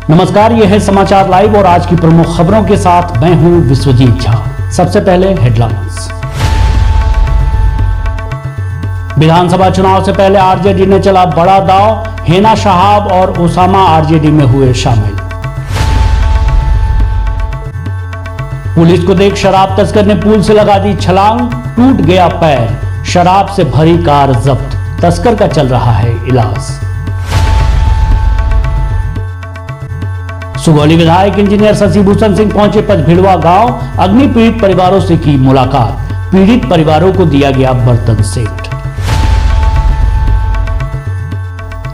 नमस्कार, यह है समाचार लाइव और आज की प्रमुख खबरों के साथ मैं हूं विश्वजीत झा। सबसे पहले हेडलाइंस। विधानसभा चुनाव से पहले आरजेडी ने चला बड़ा दांव, हेना शहाब और ओसामा आरजेडी में हुए शामिल। पुलिस को देख शराब तस्कर ने पुल से लगा दी छलांग, टूट गया पैर, शराब से भरी कार जब्त, तस्कर का चल रहा है इलाज। सुगौली विधायक इंजीनियर शशिभूषण सिंह पहुंचे पचभिड़वा गांव, अग्नि पीड़ित परिवारों से की मुलाकात, पीड़ित परिवारों को दिया गया बर्तन सेट।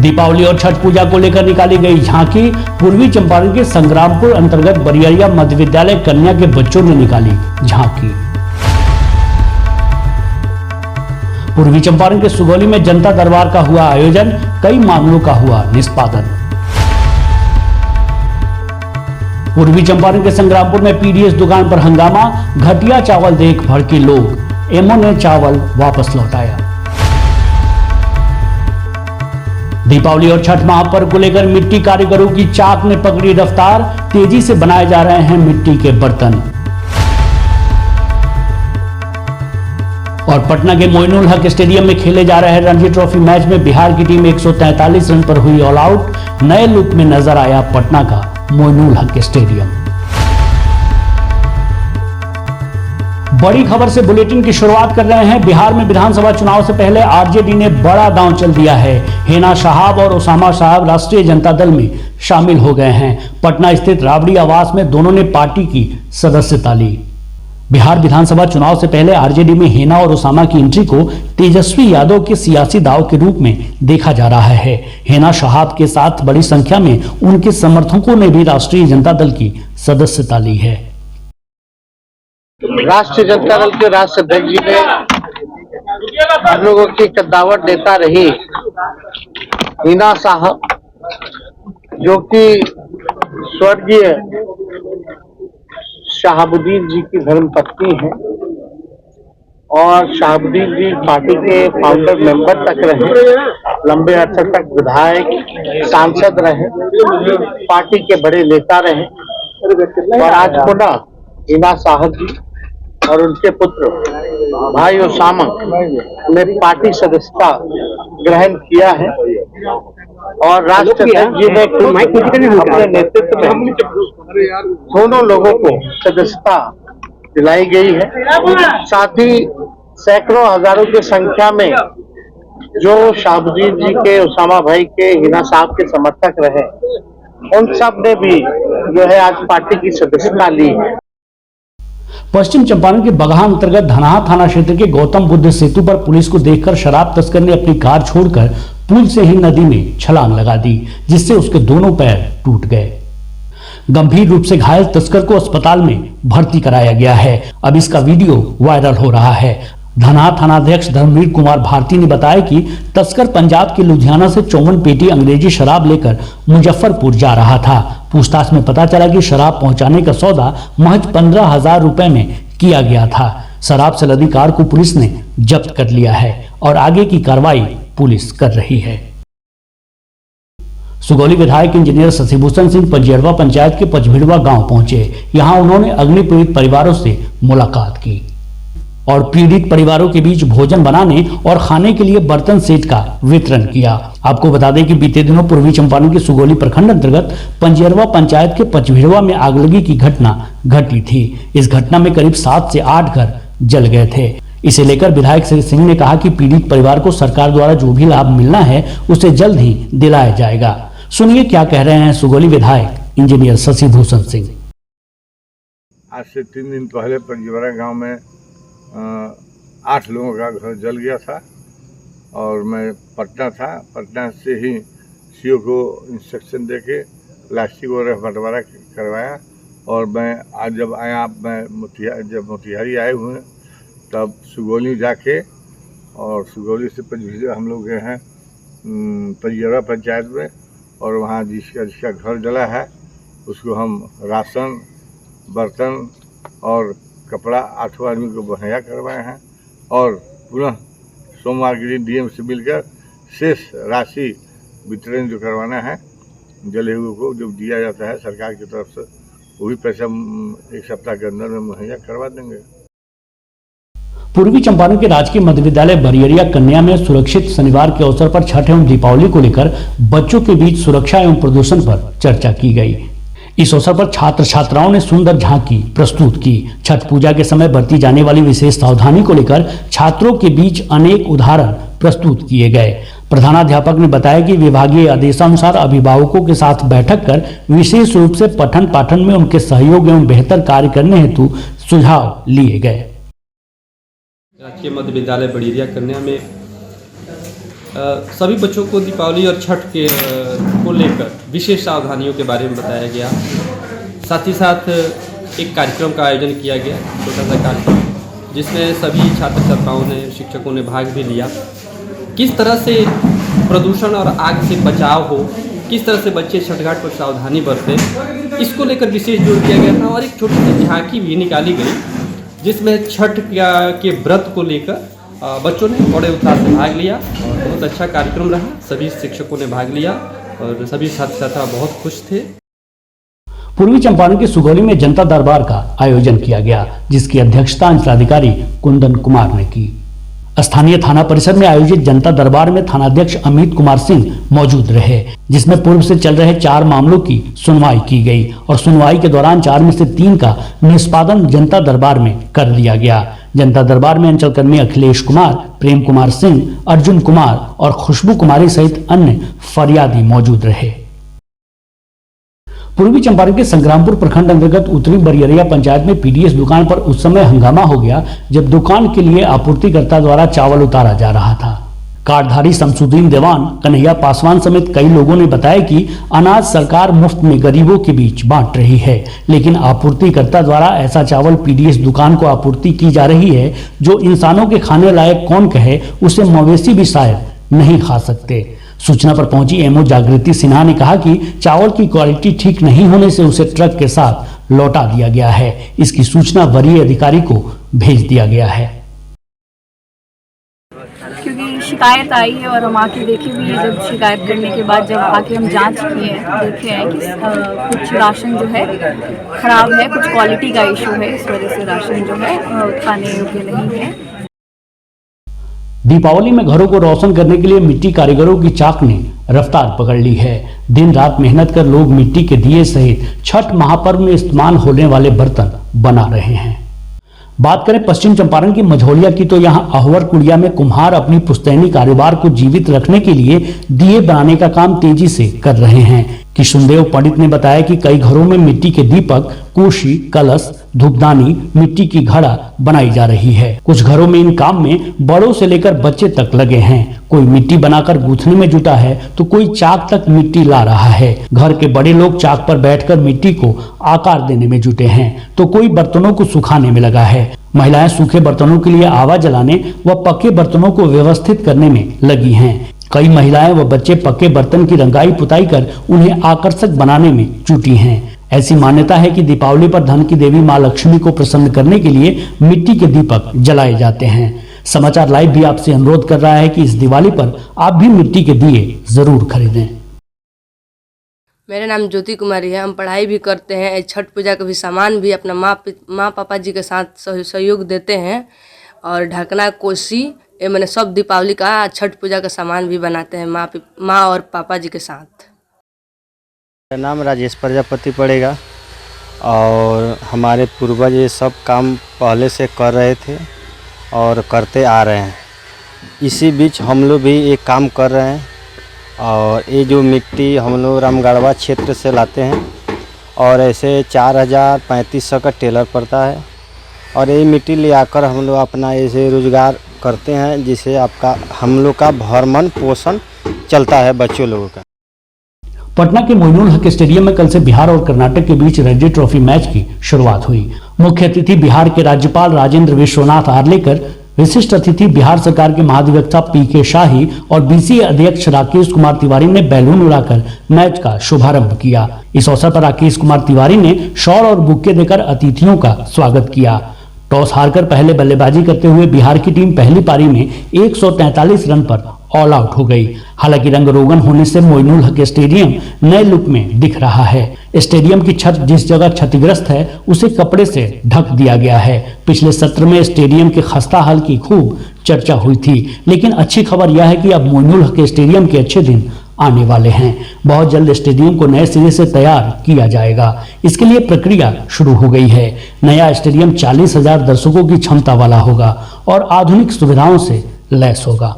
दीपावली और छठ पूजा को लेकर निकाली गई झांकी, पूर्वी चंपारण के संग्रामपुर अंतर्गत बरियरिया मध्य विद्यालय कन्या के बच्चों ने निकाली झांकी। पूर्वी चंपारण के सुगौली में जनता दरबार का हुआ आयोजन, कई मामलों का हुआ निष्पादन। पूर्वी चंपारण के संग्रामपुर में पीडीएस दुकान पर हंगामा, घटिया चावल देख भड़के लोग, एमओ ने चावल वापस लौटाया। दीपावली और छठ महापर्व को लेकर मिट्टी कारीगरों की चाक ने पकड़ी रफ्तार, तेजी से बनाए जा रहे हैं मिट्टी के बर्तन। और पटना के मोइनुल हक स्टेडियम में खेले जा रहे रणजी ट्रॉफी मैच में बिहार की टीम 143 रन पर हुई ऑल आउट, नए लुक में नजर आया पटना का मोइनुल हक स्टेडियम। बड़ी खबर से बुलेटिन की शुरुआत कर रहे हैं। बिहार में विधानसभा चुनाव से पहले आरजेडी ने बड़ा दांव चल दिया है। हेना शहाब और ओसामा साहब राष्ट्रीय जनता दल में शामिल हो गए हैं। पटना स्थित राबड़ी आवास में दोनों ने पार्टी की सदस्यता ली। बिहार विधानसभा चुनाव से पहले आरजेडी में हेना और ओसामा की एंट्री को तेजस्वी यादव के सियासी दांव के रूप में देखा जा रहा है। हेना शहाब के साथ बड़ी संख्या में उनके समर्थकों ने भी राष्ट्रीय जनता दल की सदस्यता ली है। राष्ट्रीय जनता दल के राष्ट्रीय अध्यक्ष जी ने हम लोगों की कद्दावत देता रही हिना साहब, जो कि स्वर्गीय शहाबुद्दीन जी की धर्मपत्नी है और शहाबुद्दीन जी पार्टी के फाउंडर मेंबर तक रहे, लंबे अरसे तक विधायक सांसद रहे, पार्टी के बड़े नेता रहे और आज पुनः हिना साहब जी और उनके पुत्र भाई ओसामा ने पार्टी सदस्यता ग्रहण किया है और राष्ट्रीय अध्यक्ष जी ने अपने नेतृत्व में दोनों लोगों को सदस्यता दिलाई गई है। साथ ही सैकड़ों हजारों की संख्या में जो शहाबुद्दीन जी के, ओसामा भाई के, हिना साहब के समर्थक रहे, उन सब ने भी जो है आज पार्टी की सदस्यता ली है। पश्चिम चंपारण के बगहा अंतर्गत धनहा थाना क्षेत्र के गौतम बुद्ध सेतु पर पुलिस को देखकर शराब तस्कर ने अपनी कार छोड़कर पुल से ही नदी में छलांग लगा दी, जिससे उसके दोनों पैर टूट गए। गंभीर रूप से घायल तस्कर को अस्पताल में भर्ती कराया गया है। अब इसका वीडियो वायरल हो रहा है। धनहा थानाध्यक्ष धर्मवीर कुमार भारती ने बताया कि तस्कर पंजाब के लुधियाना से 54 पेटी अंग्रेजी शराब लेकर मुजफ्फरपुर जा रहा था। पूछताछ में पता चला कि शराब पहुंचाने का सौदा महज 15,000 रुपए में किया गया था। शराब से लदी कार को पुलिस ने जब्त कर लिया है और आगे की कार्रवाई पुलिस कर रही है। सुगौली विधायक इंजीनियर शशिभूषण सिंह पंजेड़वा पंचायत के पचभिड़वा गांव पहुंचे। यहां उन्होंने अग्नि पीड़ित परिवारों से मुलाकात की और पीड़ित परिवारों के बीच भोजन बनाने और खाने के लिए बर्तन सेट का वितरण किया। आपको बता दें कि बीते दिनों पूर्वी चंपारण के सुगौली प्रखंड अंतर्गत पंजेरवा पंचायत के पचभिड़वा में आगलगी की घटना घटी थी। इस घटना में करीब 7 से 8 घर जल गए थे। इसे लेकर विधायक श्री सिंह ने कहा कि पीड़ित परिवार को सरकार द्वारा जो भी लाभ मिलना है उसे जल्द ही दिलाया जाएगा। सुनिए क्या कह रहे हैं सुगौली विधायक इंजीनियर शशिभूषण सिंह। आज से 3 दिन पहले पंजेरवा गाँव में 8 लोगों का घर जल गया था और मैं पटना था। पटना से ही सीओ को इंस्ट्रक्शन देके प्लास्टिक वगैरह बंटवारा करवाया और मैं आज जब आया, मैं मोतिहारी आए हुए तब सुगौली जाके और सुगौली से हम लोग गए हैं पंजेरवा पंचायत में और वहाँ जिसका घर जला है उसको हम राशन, बर्तन और कपड़ा 8 आदमी को मुहैया करवाए हैं और पुनः सोमवार के दिन डीएम से मिलकर शेष राशि वितरण जो करवाना है जले हुए को जो दिया जाता है सरकार की तरफ से, वो भी पैसा एक सप्ताह के अंदर में मुहैया करवा देंगे। पूर्वी चंपारण के राजकीय मध्य विद्यालय बरियरिया कन्या में सुरक्षित शनिवार के अवसर पर छठ एवं दीपावली को लेकर बच्चों के बीच सुरक्षा एवं प्रदूषण पर चर्चा की गई। इस अवसर पर छात्र छात्राओं ने सुंदर झांकी प्रस्तुत की। छठ पूजा के समय बरती जाने वाली विशेष सावधानी को लेकर छात्रों के बीच अनेक उदाहरण प्रस्तुत किए गए। प्रधानाध्यापक ने बताया कि विभागीय आदेशानुसार अभिभावकों के साथ बैठक कर विशेष रूप से पठन पाठन में उनके सहयोग एवं बेहतर कार्य करने हेतु सुझाव लिए गए। राजकीय मध्य विद्यालय बड़ियरिया कन्या में सभी बच्चों को दीपावली और छठ के को लेकर विशेष सावधानियों के बारे में बताया गया। साथ ही साथ एक कार्यक्रम का आयोजन किया गया, छोटा सा कार्यक्रम, जिसमें सभी छात्र छात्राओं ने, शिक्षकों ने भाग भी लिया। किस तरह से प्रदूषण और आग से बचाव हो, किस तरह से बच्चे छठ घाट पर सावधानी बरतें, इसको लेकर विशेष जोर दिया गया था। और एक छोटी सी झांकी भी निकाली गई जिसमें छठ के व्रत को लेकर बच्चों ने बड़े उत्साह से भाग लिया और बहुत अच्छा कार्यक्रम रहा। सभी शिक्षकों ने भाग लिया और सभी छात्र छात्रा बहुत खुश थे। पूर्वी चंपारण के सुगौली में जनता दरबार का आयोजन किया गया, जिसकी अध्यक्षता अंचलाधिकारी कुंदन कुमार ने की। स्थानीय थाना परिसर में आयोजित जनता दरबार में थानाध्यक्ष अमित कुमार सिंह मौजूद रहे, जिसमें पूर्व से चल रहे 4 मामलों की सुनवाई की गई और सुनवाई के दौरान 4 में से 3 का निष्पादन जनता दरबार में कर दिया गया। जनता दरबार में अंचल कर्मी अखिलेश कुमार, प्रेम कुमार सिंह, अर्जुन कुमार और खुशबू कुमारी सहित अन्य फरियादी मौजूद रहे। पूर्वी चंपारण के संग्रामपुर प्रखंड अंतर्गत उत्तरी बरियरिया पंचायत में पीडीएस दुकान पर उस समय हंगामा हो गया जब दुकान के लिए आपूर्तिकर्ता द्वारा चावल उतारा जा रहा था। कार्डधारी शमसुद्दीन देवान, कन्हैया पासवान समेत कई लोगों ने बताया कि अनाज सरकार मुफ्त में गरीबों के बीच बांट रही है, लेकिन आपूर्तिकर्ता द्वारा ऐसा चावल पीडीएस दुकान को आपूर्ति की जा रही है जो इंसानों के खाने लायक कौन कहे, उसे मवेशी भी शायद नहीं खा सकते। सूचना पर पहुंची एमओ जागृति सिन्हा ने कहा कि चावल की क्वालिटी ठीक नहीं होने से उसे ट्रक के साथ लौटा दिया गया है। इसकी सूचना वरीय अधिकारी को भेज दिया गया है। क्योंकि शिकायत आई है और हम आके देखे भी है। जब शिकायत करने के बाद जब आके हम जांच किए हैं, देखे हैं कि कुछ राशन जो है खराब है, कुछ क्वालिटी का इशू है, इस वजह से राशन जो है खाने योग्य नहीं है। दीपावली में घरों को रोशन करने के लिए मिट्टी कारीगरों की चाक ने रफ्तार पकड़ ली है। दिन रात मेहनत कर लोग मिट्टी के दिए सहित छठ महापर्व में इस्तेमाल होने वाले बर्तन बना रहे हैं। बात करें पश्चिम चंपारण की मझौलिया की, तो यहाँ अहवर कुड़िया में कुम्हार अपनी पुश्तैनी कारोबार को जीवित रखने के लिए दिए बनाने का काम तेजी से कर रहे हैं। किशुनदेव पंडित ने बताया कि कई घरों में मिट्टी के दीपक, कुर्सी, कलश, धूपदानी, मिट्टी की घड़ा बनाई जा रही है। कुछ घरों में इन काम में बड़ों से लेकर बच्चे तक लगे हैं। कोई मिट्टी बनाकर गूंथने में जुटा है तो कोई चाक तक मिट्टी ला रहा है। घर के बड़े लोग चाक पर बैठकर मिट्टी को आकार देने में जुटे हैं तो कोई बर्तनों को सुखाने में लगा है। महिलाएं सूखे बर्तनों के लिए आवा जलाने व पक्के बर्तनों को व्यवस्थित करने में लगी हैं। कई महिलाएं व बच्चे पक्के बर्तन की रंगाई पुताई कर उन्हें आकर्षक बनाने में जुटी हैं। ऐसी मान्यता है कि दीपावली पर धन की देवी मां लक्ष्मी को प्रसन्न करने के लिए मिट्टी के दीपक जलाए जाते हैं। समाचार लाइव भी आपसे अनुरोध कर रहा है कि इस दिवाली पर आप भी मिट्टी के दिए जरूर खरीदें। मेरा नाम ज्योति कुमारी है। हम पढ़ाई भी करते हैं। छठ पूजा का भी सामान भी अपना माँ पापा जी के साथ सहयोग देते हैं और ढकना, कोसी, ये मैंने सब दीपावली का, छठ पूजा का सामान भी बनाते हैं माँ और पापा जी के साथ। मेरा नाम राजेश प्रजापति पड़ेगा और हमारे पूर्वज ये सब काम पहले से कर रहे थे और करते आ रहे हैं। इसी बीच हम लोग भी एक काम कर रहे हैं और ये जो मिट्टी हम लोग रामगढ़वा क्षेत्र से लाते हैं और ऐसे 4,000-3,500 का टेलर पड़ता है और ये मिट्टी ले आकर हम लोग अपना ऐसे रोजगार करते हैं, जिससे हम लोग का भरण पोषण चलता है बच्चों लोगों का। पटना के मोइनुल हक स्टेडियम में कल से बिहार और कर्नाटक के बीच रणजी ट्रॉफी मैच की शुरुआत हुई। मुख्य अतिथि बिहार के राज्यपाल राजेंद्र विश्वनाथ आर्लेकर, विशिष्ट अतिथि बिहार सरकार के महाधिवक्ता पीके शाही और बीसीए अध्यक्ष राकेश कुमार तिवारी ने बैलून उड़ाकर मैच का शुभारंभ किया। इस अवसर पर राकेश कुमार तिवारी ने शॉल और बुक्के देकर अतिथियों का स्वागत किया। टॉस हारकर पहले बल्लेबाजी करते हुए बिहार की टीम पहली पारी में 143 रन पर ऑल आउट हो गई। हालांकि रंग रोगन होने से मोइनुल हक स्टेडियम नए लुक में दिख रहा है। स्टेडियम की छत जिस जगह क्षतिग्रस्त है उसे कपड़े से ढक दिया गया है। पिछले सत्र में स्टेडियम के खस्ता हाल की खूब चर्चा हुई थी, लेकिन अच्छी खबर यह है कि अब मोइनुल हक स्टेडियम के अच्छे दिन आने वाले हैं। बहुत जल्द स्टेडियम को नए सिरे से तैयार किया जाएगा। इसके लिए प्रक्रिया शुरू हो गई है। नया स्टेडियम 40,000 दर्शकों की क्षमता वाला होगा और आधुनिक सुविधाओं से लैस होगा।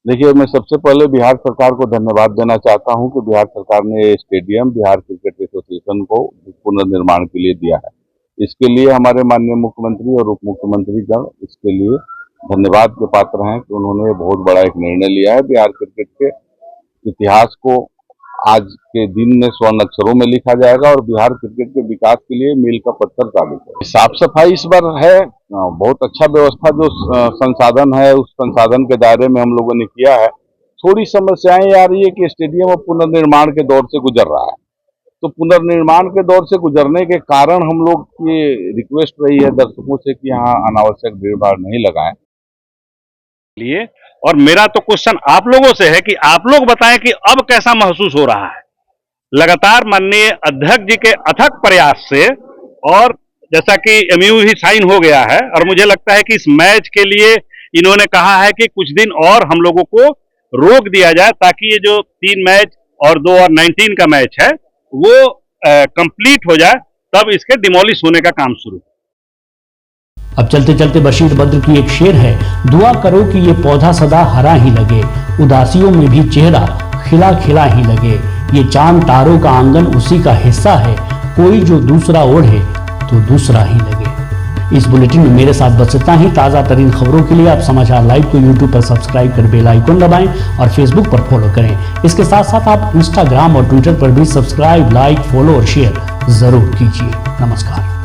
देखिए, मैं सबसे पहले बिहार सरकार को धन्यवाद देना चाहता हूं कि बिहार सरकार ने स्टेडियम बिहार क्रिकेट एसोसिएशन को पुनर्निर्माण के लिए दिया है। इसके लिए हमारे माननीय मुख्यमंत्री और उप मुख्यमंत्री गण इसके लिए धन्यवाद के पात्र हैं कि उन्होंने बहुत बड़ा एक निर्णय लिया है। बिहार क्रिकेट के इतिहास को आज के दिन में स्वर्ण अक्षरों में लिखा जाएगा और बिहार क्रिकेट के विकास के लिए मील का पत्थर साबित है। साफ सफाई इस बार है, बहुत अच्छा व्यवस्था जो संसाधन है उस संसाधन के दायरे में हम लोगों ने किया है। थोड़ी समस्याएं आ रही है कि स्टेडियम अब पुनर्निर्माण के दौर से गुजर रहा है, तो पुनर्निर्माण के दौर से गुजरने के कारण हम लोग की रिक्वेस्ट रही है दर्शकों से कि यहाँ अनावश्यक भीड़ भाड़ नहीं लगाएं लिए। और मेरा तो क्वेश्चन आप लोगों से है कि आप लोग बताएं कि अब कैसा महसूस हो रहा है। लगातार माननीय अध्यक्ष जी के अथक प्रयास से और जैसा कि एमयू भी साइन हो गया है और मुझे लगता है कि इस मैच के लिए इन्होंने कहा है कि कुछ दिन और हम लोगों को रोक दिया जाए ताकि ये जो 3 मैच और 2 और 19 का मैच है वो कंप्लीट हो जाए, तब इसके डिमोलिश होने का काम शुरू। अब चलते चलते बशीर बद्र की एक शेर है, दुआ करो कि ये पौधा सदा हरा ही लगे, उदासियों में भी चेहरा खिला खिला ही लगे। ये चांद तारों का आंगन उसी का हिस्सा है, कोई जो दूसरा ओढ़े तो दूसरा ही लगे। इस बुलेटिन में मेरे साथ बस इतना ही। ताज़ा तरीन खबरों के लिए आप समाचार लाइव को यूट्यूब पर सब्सक्राइब कर बेल आइकन दबाएं और फेसबुक पर फॉलो करें। इसके साथ साथ आप इंस्टाग्राम और ट्विटर पर भी सब्सक्राइब, लाइक, फॉलो और शेयर जरूर कीजिए। नमस्कार।